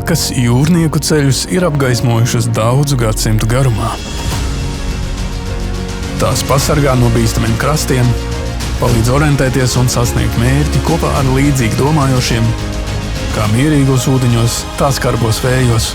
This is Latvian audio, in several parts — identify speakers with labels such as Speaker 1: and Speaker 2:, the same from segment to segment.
Speaker 1: takas jūrnieku ceļus ir apgaismojušas daudzu gadsimtu garumā. Tās pasargā no bīstamiem krastiem, palīdz orientēties un sasniegt mērķi kopā ar līdzīgi domājošiem, kā mierīgos ūdeņos, tā skarbos vējos.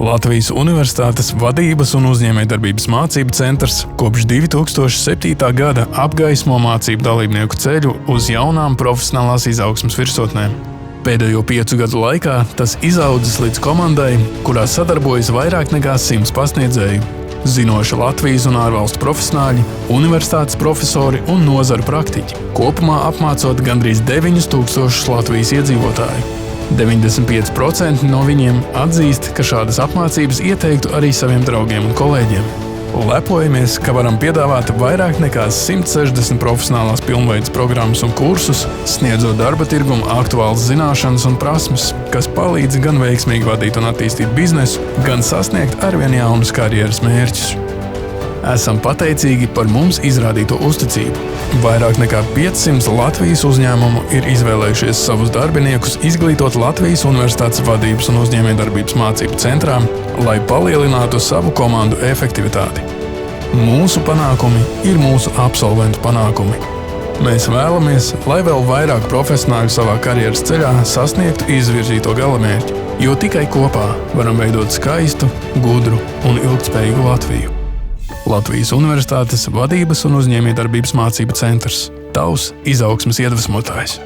Speaker 1: Latvijas Universitātes vadības un uzņēmējdarbības mācību centrs kopš 2007. gada apgaismo mācību dalībnieku ceļu uz jaunām profesionālās izaugsmes virsotnēm. Pēdējo 5 gadu laikā tas izaudzis līdz komandai, kurā sadarbojas vairāk nekā 100 pasniedzēju, zinoši Latvijas un ārvalstu profesionāļi, universitātes profesori un nozaru praktiķi, kopumā apmācot gandrīz 9000 Latvijas iedzīvotāju. 95% no viņiem atzīst, ka šādas apmācības ieteiktu arī saviem draugiem un kolēģiem. Lepojamies, ka varam piedāvāt vairāk nekā 160 profesionālās pilnveides programmas un kursus, sniedzot darba tirgumu aktuālas zināšanas un prasmes, kas palīdz gan veiksmīgi vadīt un attīstīt biznesu, gan sasniegt arvien jaunus karjeras mērķus. Esam pateicīgi par mums izrādīto uzticību. Vairāk nekā 500 Latvijas uzņēmumu ir izvēlējušies savus darbiniekus izglītot Latvijas Universitātes vadības un uzņēmējdarbības mācību centrā, lai palielinātu savu komandu efektivitāti. Mūsu panākumi ir mūsu absolventu panākumi. Mēs vēlamies, lai vēl vairāk profesionāļu savā karjeras ceļā sasniegtu izvirzīto galamērķi, jo tikai kopā varam veidot skaistu, gudru un ilgtspējīgu Latviju. Latvijas Universitātes vadības un uzņēmējdarbības mācību centrs – tavs izaugsmes iedvesmotājs.